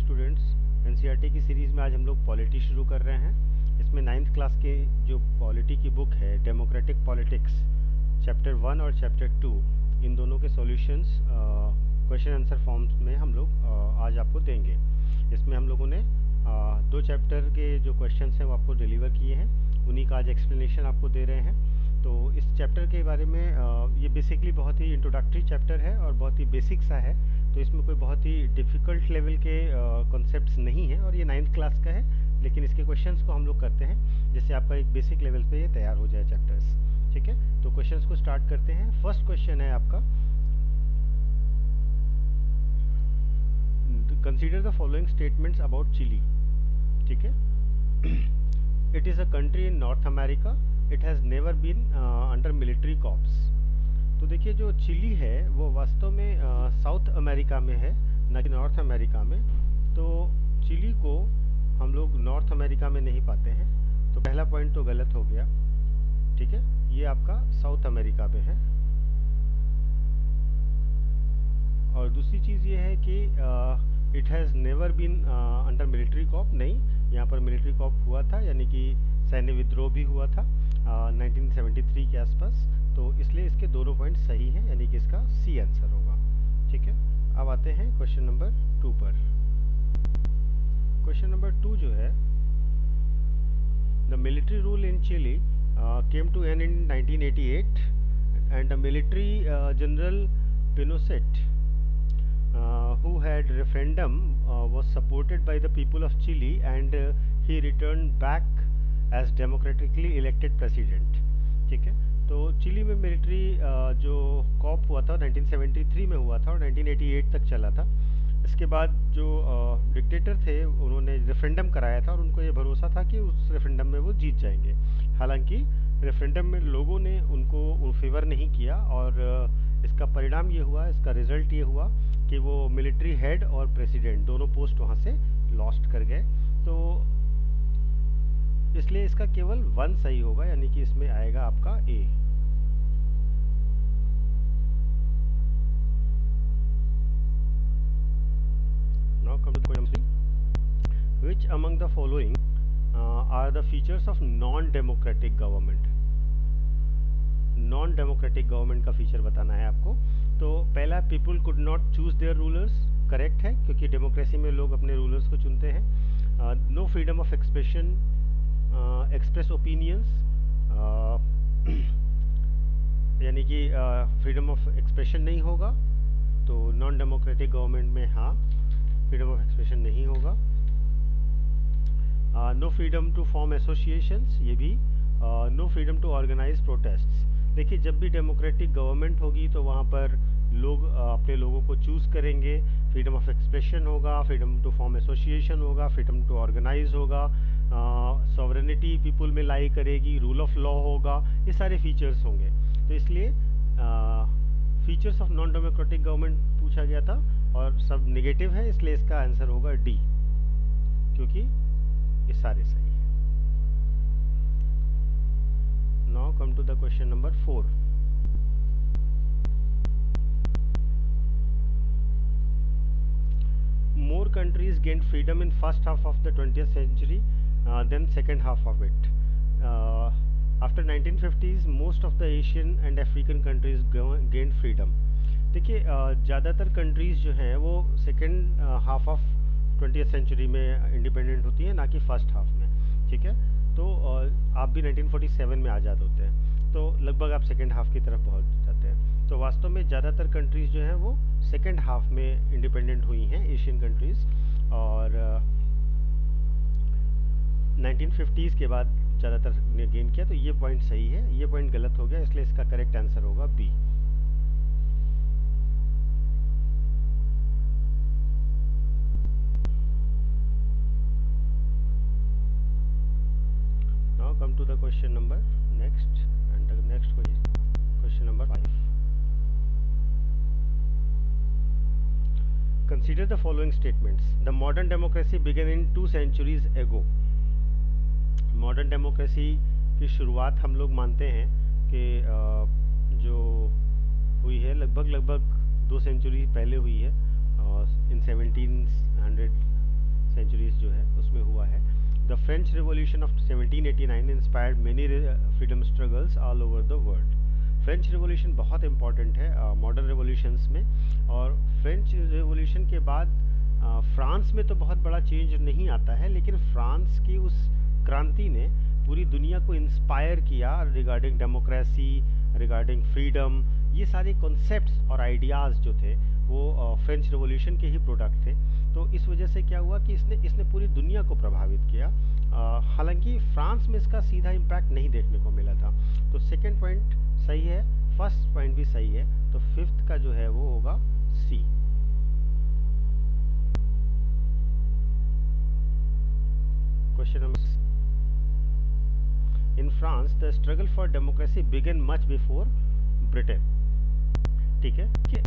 Students, NCERT की series में आज हम लोग पॉलिटी शुरू कर रहे हैं। इसमें 9th क्लास के जो पॉलिटी की बुक है डेमोक्रेटिक पॉलिटिक्स चैप्टर 1 और चैप्टर 2, इन दोनों के सॉल्यूशंस क्वेश्चन आंसर फॉर्म्स में हम लोग आज आपको देंगे। इसमें हम लोगों ने दो चैप्टर के जो क्वेश्चंस हैं वो आपको डिलीवर किए हैं, उन्हीं का आज एक्सप्लेनेशन आपको दे रहे हैं। तो इस चैप्टर के बारे में ये बेसिकली बहुत ही इंट्रोडक्टरी चैप्टर है और बहुत ही बेसिक सा है, तो इसमें कोई बहुत ही डिफ़िकल्ट लेवल के कॉन्सेप्ट्स नहीं हैं और ये 9th क्लास का है, लेकिन इसके क्वेश्चंस को हम लोग करते हैं जिससे आपका एक बेसिक लेवल पे ये तैयार हो जाए चैप्टर्स। ठीक है, तो क्वेश्चंस को स्टार्ट करते हैं। फर्स्ट क्वेश्चन है आपका, consider the following statements about Chile. ठीक है, it is a country in North America, it has never been under military coups. तो देखिए, जो चिली है वो वास्तव में साउथ अमेरिका में है, न कि नॉर्थ अमेरिका में। तो चिली को हम लोग नॉर्थ अमेरिका में नहीं पाते हैं, तो पहला पॉइंट तो गलत हो गया। ठीक है, ये आपका साउथ अमेरिका में है। और दूसरी चीज़ ये है कि it has never been under military coup, नहीं, यहाँ पर मिलिट्री कॉप हुआ था, यानी कि सैन्य विद्रोह भी हुआ था 1973 के आसपास। तो इसलिए इसके दोनों पॉइंट सही हैं, यानी कि इसका सी आंसर होगा। ठीक है, अब आते हैं क्वेश्चन नंबर 2 पर। क्वेश्चन नंबर 2 जो है, the military rule in Chile came to end in 1988 and the military general Pinochet who had referendum was supported by the people of Chile and he returned back as democratically elected president। ठीक है, तो chilli में military जो corp हुआ था 1973 में हुआ था और 1988 तक चला था। इसके बाद जो डिक्टेटर थे उन्होंने रेफरेंडम कराया था और उनको ये भरोसा था कि उस रेफरेंडम में वो जीत जाएंगे। हालांकि रेफरेंडम में लोगों ने उनको फेवर नहीं किया और इसका परिणाम ये हुआ, इसका रिजल्ट ये हुआ कि वो मिलिट्री हेड और प्रेसिडेंट दोनों पोस्ट वहाँ से लॉस्ट कर गए। तो इसलिए इसका केवल 1 सही होगा, यानी कि इसमें आएगा आपका A. Now come to question 3, which among the following are the features of non democratic government. Non democratic government का फीचर बताना है आपको। तो पहला, people could not choose their rulers, correct है, क्योंकि डेमोक्रेसी में लोग अपने रूलर्स को चुनते हैं। No freedom of expression, express opinions, यानी कि फ्रीडम ऑफ एक्सप्रेशन नहीं होगा। तो नॉन डेमोक्रेटिक गवर्नमेंट में हाँ, फ्रीडम ऑफ एक्सप्रेशन नहीं होगा। No freedom to form associations, ये भी। No freedom to organise protests. देखिए, जब भी डेमोक्रेटिक गवर्नमेंट होगी तो वहाँ पर लोग अपने लोगों को चूज़ करेंगे, फ्रीडम ऑफ एक्सप्रेशन होगा, फ्रीडम टू फॉर्म एसोसिएशन होगा, फ्रीडम टू ऑर्गेनाइज होगा, सॉवरेनिटी पीपल में लाई करेगी, रूल ऑफ लॉ होगा, ये सारे फीचर्स होंगे। तो इसलिए features of non democratic government पूछा गया था और सब नेगेटिव है, इसलिए इसका आंसर होगा डी, क्योंकि ये सारे सही है। Now come to the question number 4. More countries gained freedom in first half of the 20th century than second half of it. After 1950s, most of the Asian and African countries gained freedom. देखिए, ज़्यादातर countries जो हैं वो second half of 20th century में independent होती हैं, ना कि फर्स्ट हाफ में। ठीक है, तो आप भी 1947 में आज़ाद होते हैं, तो लगभग आप सेकेंड हाफ की तरफ पहुंच जाते हैं। तो वास्तव में ज़्यादातर कंट्रीज़ जो हैं वो सेकेंड हाफ में इंडिपेंडेंट हुई हैं, एशियन कंट्रीज़। और 1950s के बाद ज़्यादातर ने गेन किया, तो ये पॉइंट सही है। ये पॉइंट गलत हो गया, इसलिए इसका करेक्ट आंसर होगा B. Come to the question number next, and the next question number 5. Consider the following statements. The modern democracy began in 2 centuries ago. Modern democracy की शुरुआत हम लोग मानते हैं कि जो हुई है लगभग 2 सेंचुरी पहले हुई है, इन 1700 सेंचुरीज जो है उसमें हुआ है। The French revolution of 1789 inspired many freedom struggles all over the world. French revolution बहुत इंपॉर्टेंट है मॉडर्न रिवॉल्यूशंस में, और फ्रेंच रिवॉल्यूशन के बाद फ्रांस में तो बहुत बड़ा चेंज नहीं आता है, लेकिन फ्रांस की उस क्रांति ने पूरी दुनिया को इंस्पायर किया रिगार्डिंग डेमोक्रेसी, रिगार्डिंग फ्रीडम। ये सारे कॉन्सेप्ट्स और आइडियाज़ जो थे वो फ्रेंच रिवॉल्यूशन के ही प्रोडक्ट थे। तो इस वजह से क्या हुआ कि इसने पूरी दुनिया को प्रभावित किया। हालांकि फ्रांस में इसका सीधा इम्पैक्ट नहीं देखने को मिला था। तो सेकंड पॉइंट सही है, फर्स्ट पॉइंट भी सही है, तो फिफ्थ का जो है वो होगा C. Question number, in France the struggle for democracy began much before Britain. ठीक है कि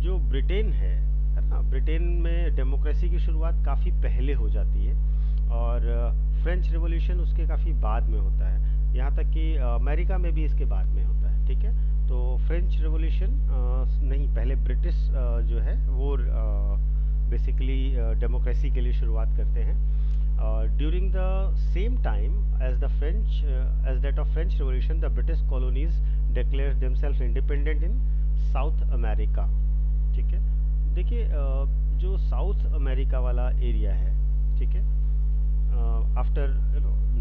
जो ब्रिटेन है ना, ब्रिटेन में डेमोक्रेसी की शुरुआत काफ़ी पहले हो जाती है, और फ्रेंच रिवॉल्यूशन उसके काफ़ी बाद में होता है। यहाँ तक कि अमेरिका में भी इसके बाद में होता है। ठीक है, तो फ्रेंच रिवॉल्यूशन नहीं, पहले ब्रिटिश जो है वो बेसिकली डेमोक्रेसी के लिए शुरुआत करते हैं। During the same time as that of French Revolution, the British colonies declared themselves independent in South America। ठीक है, देखिए जो साउथ अमेरिका वाला एरिया है, ठीक है, आफ्टर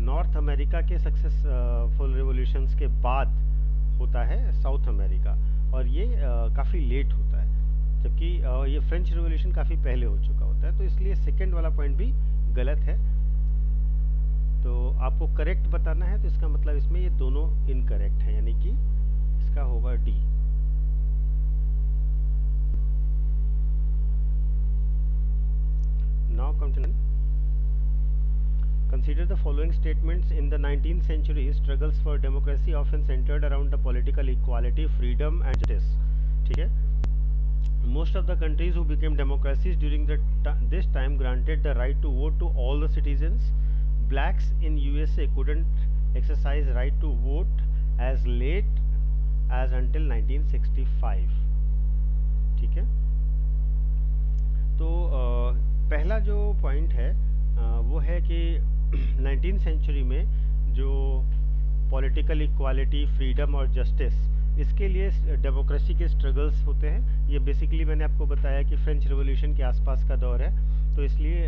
नॉर्थ अमेरिका के सक्सेसफुल रिवोल्यूशंस के बाद होता है साउथ अमेरिका, और ये काफ़ी लेट होता है, जबकि ये फ्रेंच रिवोल्यूशन काफ़ी पहले हो चुका होता है। तो इसलिए सेकेंड वाला पॉइंट भी गलत है। तो आपको करेक्ट बताना है, तो इसका मतलब इसमें ये दोनों इनकरेक्ट है, यानी कि इसका होगा D. Now come to consider the following statements. In the 19th century, struggles for democracy often centered around the political equality, freedom and justice। ठीक है, most of the countries who became democracies during this time granted the right to vote to all the citizens। Blacks in USA couldn't exercise right to vote as late as until 1965। ठीक है, तो पहला जो point है वो है कि 19th century में जो पॉलिटिकल इक्वालिटी, फ्रीडम और जस्टिस, इसके लिए डेमोक्रेसी के स्ट्रगल्स होते हैं। ये बेसिकली मैंने आपको बताया कि फ्रेंच रिवॉल्यूशन के आसपास का दौर है, तो इसलिए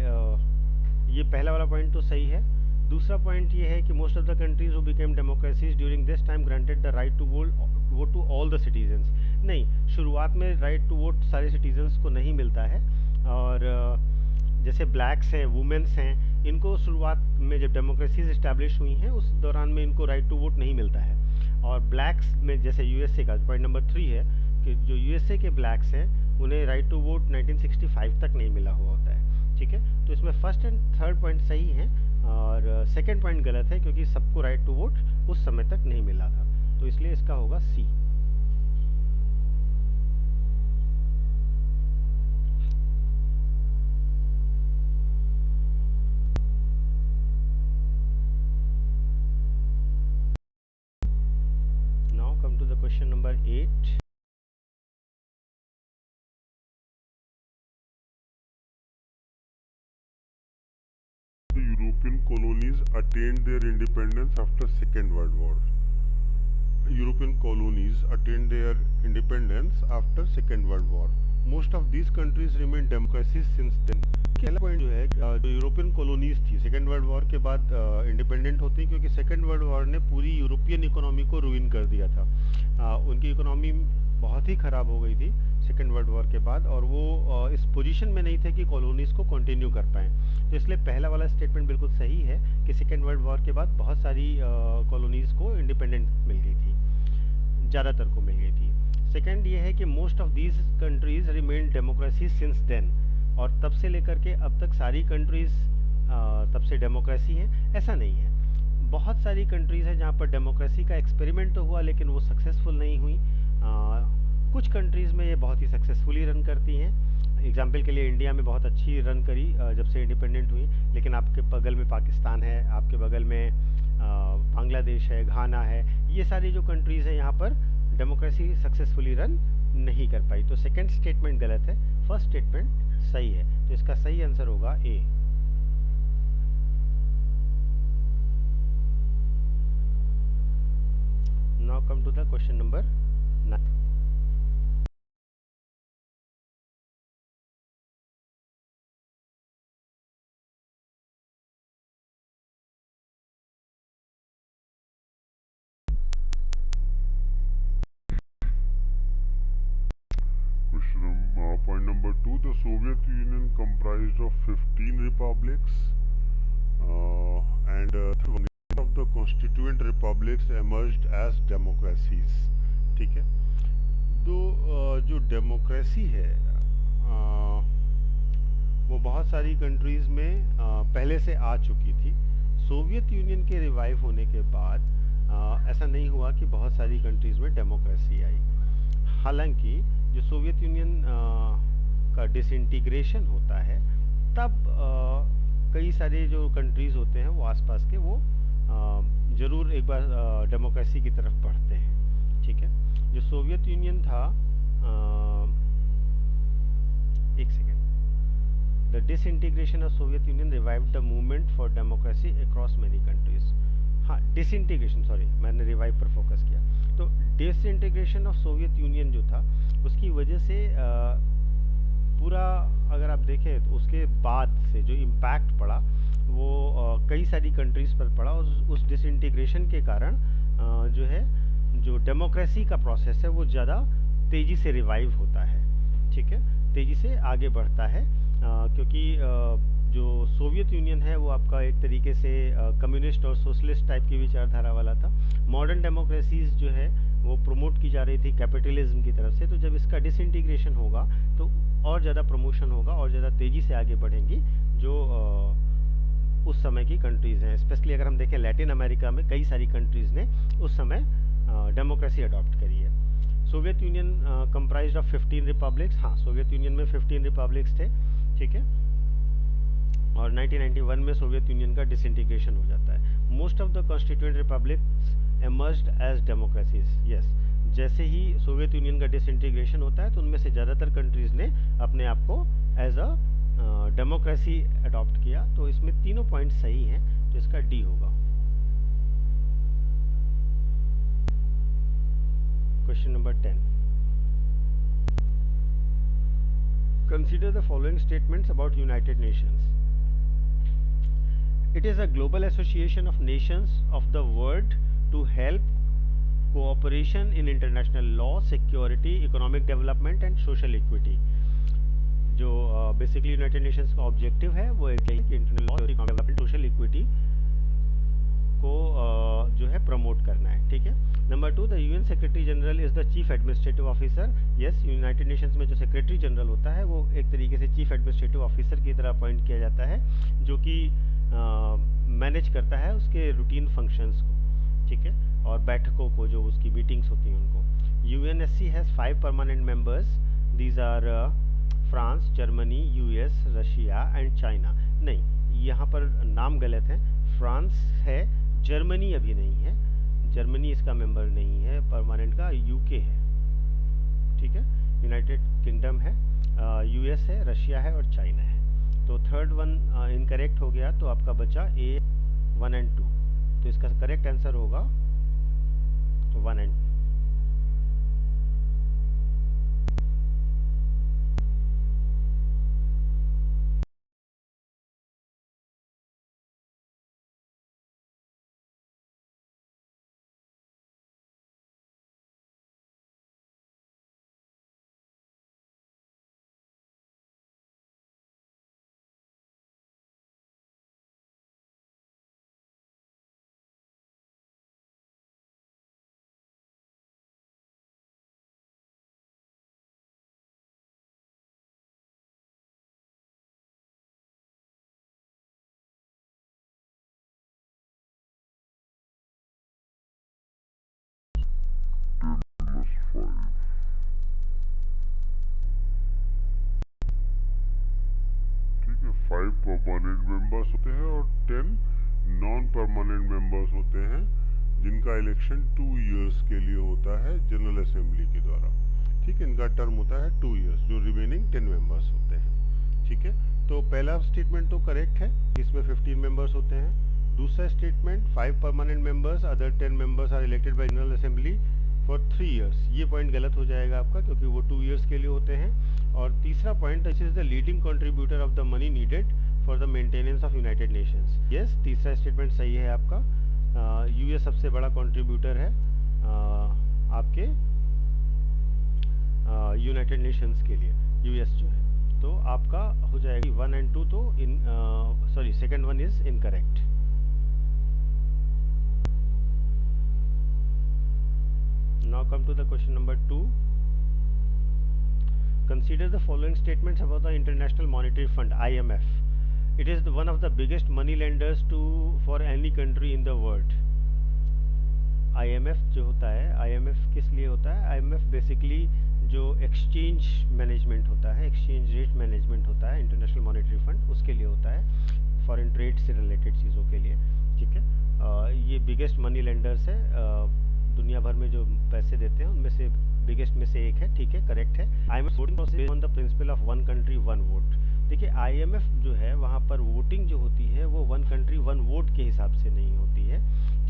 ये पहला वाला पॉइंट तो सही है। दूसरा पॉइंट ये है कि most of the countries who became democracies during this time granted the right to vote to all the citizens. नहीं, शुरुआत में राइट टू वोट सारे सिटीजन्स को नहीं मिलता है, और जैसे ब्लैक्स हैं, वुमेन्स हैं, इनको शुरुआत में जब डेमोक्रेसीज इस्टेब्लिश हुई हैं उस दौरान में इनको राइट टू वोट नहीं मिलता है। और ब्लैक्स में जैसे यूएसए का पॉइंट नंबर 3 है कि जो यूएसए के ब्लैक्स हैं उन्हें राइट टू वोट 1965 तक नहीं मिला हुआ होता है। ठीक है, तो इसमें फर्स्ट एंड थर्ड पॉइंट सही हैं, और सेकंड पॉइंट गलत है क्योंकि सबको राइट टू वोट उस समय तक नहीं मिला था, तो इसलिए इसका होगा C. Now come to the question number 8। European colonies attained their independence after Second World War। European colonies attained their independence after Second World War। Most of these countries remained democracies since then। पहला point जो है जो European colonies थी second world war के बाद independent होती हैं, क्योंकि सेकेंड वर्ल्ड वॉर ने पूरी यूरोपियन इकोनॉमी को रुइन कर दिया था। उनकी इकोनॉमी बहुत ही ख़राब हो गई थी सेकेंड वर्ल्ड वॉर के बाद, और वो इस पोजीशन में नहीं थे कि कॉलोनीज़ को कंटिन्यू कर पाएँ। तो इसलिए पहला वाला स्टेटमेंट बिल्कुल सही है कि सेकेंड वर्ल्ड वॉर के बाद बहुत सारी कॉलोनीज़ को इंडिपेंडेंट मिल गई थी, ज़्यादातर को मिल गई थी। सेकेंड ये है कि most of these countries remain democracy since then, और तब से लेकर के अब तक सारी कंट्रीज़ तब से डेमोक्रेसी हैं, ऐसा नहीं है। बहुत सारी कंट्रीज़ हैं जहाँ पर डेमोक्रेसी का एक्सपेरिमेंट तो हुआ लेकिन वो सक्सेसफुल नहीं हुई। कुछ कंट्रीज़ में ये बहुत ही सक्सेसफुली रन करती हैं। एग्जाम्पल के लिए इंडिया में बहुत अच्छी रन करी जब से इंडिपेंडेंट हुई, लेकिन आपके बगल में पाकिस्तान है, आपके बगल में बांग्लादेश है, घाना है, ये सारी जो कंट्रीज़ हैं यहाँ पर डेमोक्रेसी सक्सेसफुली रन नहीं कर पाई। तो सेकंड स्टेटमेंट गलत है, फर्स्ट स्टेटमेंट सही है, तो इसका सही आंसर होगा A. Now come to the question number 9। Point number 2, the Soviet Union comprised of 15 republics and one of the constituent republics emerged as democracies। ठीक है, तो जो डेमोक्रेसी है वो बहुत सारी कंट्रीज़ में पहले से आ चुकी थी। सोवियत यूनियन के रिवाइव होने के बाद ऐसा नहीं हुआ कि बहुत सारी कंट्रीज़ में डेमोक्रेसी आई। हालांकि जो सोवियत यूनियन का डिसइंटीग्रेशन होता है तब कई सारे जो कंट्रीज़ होते हैं वो आसपास के वो ज़रूर एक बार डेमोक्रेसी की तरफ बढ़ते हैं। ठीक है, जो सोवियत यूनियन था, एक second, the disintegration of Soviet union revived the movement for democracy across many countries. हाँ, डिसइंटीग्रेशन, सॉरी मैंने रिवाइव पर फोकस किया। तो डिसइंटीग्रेशन ऑफ सोवियत यूनियन जो था उसकी वजह से पूरा अगर आप देखें तो उसके बाद से जो इम्पैक्ट पड़ा वो कई सारी कंट्रीज़ पर पड़ा, और उस डिसइंटीग्रेशन के कारण जो है जो डेमोक्रेसी का प्रोसेस है वो ज़्यादा तेज़ी से रिवाइव होता है। ठीक है, तेज़ी से आगे बढ़ता है क्योंकि जो सोवियत यूनियन है वो आपका एक तरीके से कम्युनिस्ट और सोशलिस्ट टाइप की विचारधारा वाला था। मॉडर्न डेमोक्रेसीज जो है वो प्रमोट की जा रही थी कैपिटलिज्म की तरफ से। तो जब इसका डिसइंटीग्रेशन होगा तो और ज़्यादा प्रमोशन होगा और ज़्यादा तेज़ी से आगे बढ़ेंगी जो उस समय की कंट्रीज़ हैं। स्पेशली अगर हम देखें लैटिन अमेरिका में कई सारी कंट्रीज़ ने उस समय डेमोक्रेसी अडॉप्ट करी है। Soviet union comprised of 15 republics. हाँ, सोवियत यूनियन में 15 रिपब्लिक्स थे। ठीक है, और 1991 में सोवियत यूनियन का डिसइंटीग्रेशन हो जाता है। Most of the constituent republics emerged as democracies. Yes, जैसे ही सोवियत यूनियन का डिसइंटीग्रेशन होता है तो उनमें से ज़्यादातर कंट्रीज़ ने अपने आप को एज अ डेमोक्रेसी अडॉप्ट किया। तो इसमें तीनों पॉइंट सही हैं, तो इसका डी होगा। Question number 10, consider the following statements about United Nations. It is a global association of nations of the world to help cooperation in international law, security, economic development and social equity. जो basically United Nations का objective है वो एक है कि international law, economic development, social equity को जो है प्रमोट करना है। ठीक है, number 2, the UN secretary general is the chief administrative officer. Yes, United Nations में जो सेक्रेटरी जनरल होता है वो एक तरीके से चीफ एडमिनिस्ट्रेटिव ऑफिसर की तरह अपॉइंट किया जाता है, जो कि मैनेज करता है उसके रूटीन फंक्शंस को। ठीक है, और बैठकों को, जो उसकी मीटिंग्स होती हैं उनको। UNSC has 5 permanent members. These are France, Germany, US, Russia and China. नहीं, यहाँ पर नाम गलत है, फ्रांस है, जर्मनी अभी नहीं है, जर्मनी इसका मेंबर नहीं है परमानेंट का, यूके है। ठीक है, यूनाइटेड किंगडम है, यूएस है, रशिया है और चाइना है। तो थर्ड वन इनकरेक्ट हो गया, तो आपका बचा ए 1 एंड 2। तो इसका करेक्ट आंसर होगा 1 एंड 2। ठीक है, 5 परमानेंट मेंबर्स होते हैं और 10 नॉन परमानेंट मेंबर्स होते हैं, जिनका इलेक्शन 2 इयर्स के लिए होता है जनरल असेंबली के द्वारा। ठीक है, इनका टर्म होता है 2 इयर्स, जो रिमेनिंग 10 मेंबर्स होते हैं। ठीक है, तो पहला स्टेटमेंट तो करेक्ट है, इसमें 15 मेंबर्स होते हैं। दूसरा statement 5 permanent members, other 10 members are elected by general assembly for 3 years, ये पॉइंट गलत हो जाएगा आपका, क्योंकि वो 2 इयर्स के लिए होते हैं। और तीसरा point, this is the leading contributor of the money needed for the maintenance of United Nations. Yes, तीसरा स्टेटमेंट सही है आपका। यूएस सबसे बड़ा कंट्रीब्यूटर है आपके यूनाइटेड नेशंस के लिए, यूएस जो है। तो आपका हो जाएगी 1 एंड 2, तो in sorry second one is incorrect. Now come to the question number 2। Consider the following statements about the International Monetary Fund (IMF). It is one of the biggest money lenders for any country in the world. IMF जो होता है, IMF किस लिए होता है? IMF basically जो exchange management होता है, एक्सचेंज रेट मैनेजमेंट होता है, इंटरनेशनल मॉनेटरी फंड उसके लिए होता है, फॉरेन ट्रेड से रिलेटेड चीज़ों के लिए। ठीक है, ये बिगेस्ट मनी लेंडर्स है, दुनिया भर में जो पैसे देते हैं उनमें से बिगेस्ट में से एक है। ठीक है, करेक्ट है। IMF voting process on the principle of one country one vote. देखिए IMF जो है वहाँ पर वोटिंग जो होती है वो वन कंट्री वन वोट के हिसाब से नहीं होती है।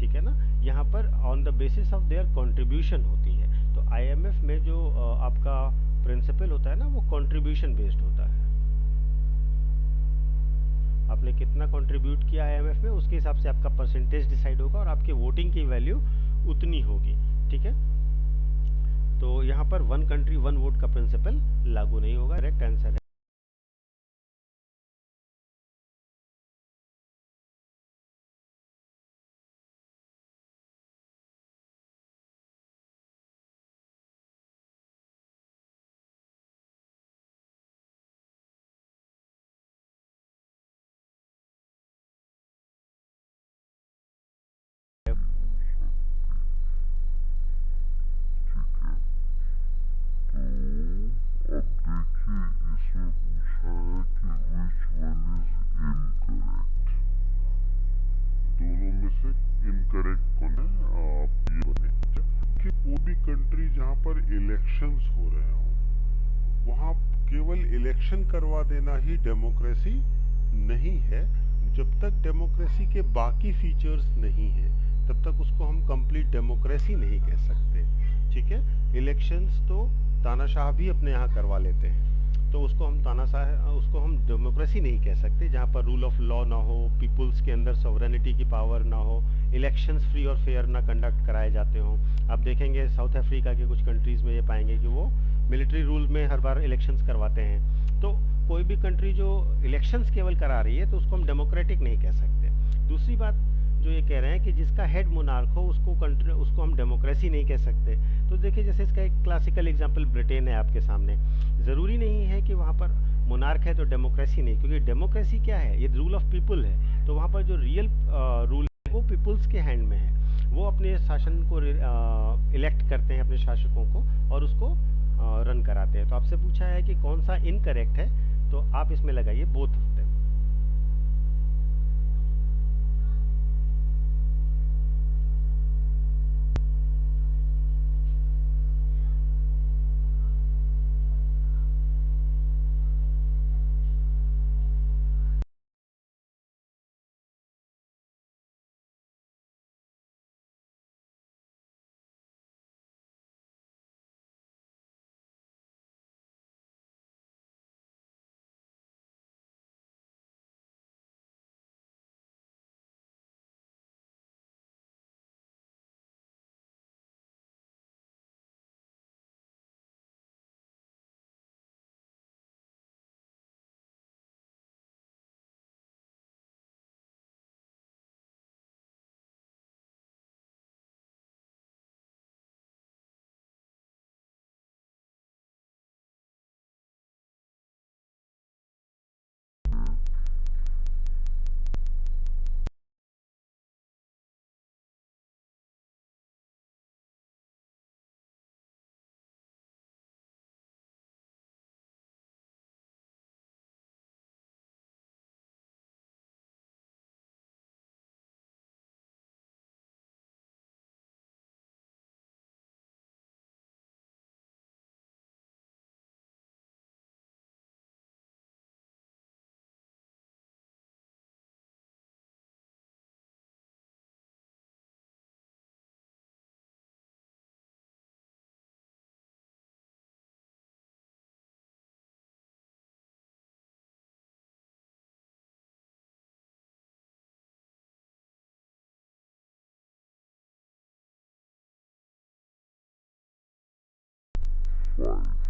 ठीक है ना, यहाँ पर on the basis of their contribution होती है। तो IMF में जो आपका प्रिंसिपल होता है ना, वो कंट्रीब्यूशन बेस्ड होता है। आपने कितना कंट्रीब्यूट किया IMF में, उसके हिसाब से आपका परसेंटेज डिसाइड होगा और आपके वोटिंग की वैल्यू उतनी होगी। ठीक है, तो यहाँ पर वन कंट्री वन वोट का प्रिंसिपल लागू नहीं होगा। करेक्ट आंसर है। दोनों में से इनकरेक्ट कौन है, आप ये बने कि कोई भी कंट्री जहाँ पर इलेक्शंस हो रहे हो वहाँ केवल इलेक्शन करवा देना ही डेमोक्रेसी नहीं है। जब तक डेमोक्रेसी के बाकी फीचर्स नहीं हैं तब तक उसको हम कंप्लीट डेमोक्रेसी नहीं कह सकते। ठीक है, इलेक्शंस तो तानाशाह भी अपने यहाँ करवा लेते हैं, तो उसको हम डेमोक्रेसी नहीं कह सकते, जहाँ पर रूल ऑफ लॉ ना हो, पीपुल्स के अंदर सॉवरेनिटी की पावर ना हो, इलेक्शंस फ्री और फेयर ना कंडक्ट कराए जाते हों। आप देखेंगे साउथ अफ्रीका के कुछ कंट्रीज़ में ये पाएंगे कि वो मिलिट्री रूल में हर बार इलेक्शंस करवाते हैं। तो कोई भी कंट्री जो इलेक्शंस केवल करा रही है तो उसको हम डेमोक्रेटिक नहीं कह सकते। दूसरी बात जो ये कह रहे हैं कि जिसका हेड मोनार्क हो उसको हम डेमोक्रेसी नहीं कह सकते। तो देखिए, जैसे इसका एक क्लासिकल एग्जांपल ब्रिटेन है आपके सामने। ज़रूरी नहीं है कि वहाँ पर मोनार्क है तो डेमोक्रेसी नहीं, क्योंकि डेमोक्रेसी क्या है, ये रूल ऑफ पीपल है। तो वहाँ पर जो रियल रूल है वो पीपल्स के हैंड में है। वो अपने शासन को इलेक्ट करते हैं, अपने शासकों को, और उसको रन कराते हैं। तो आपसे पूछा है कि कौन सा इनकरेक्ट है, तो आप इसमें लगाइए बोथ। 5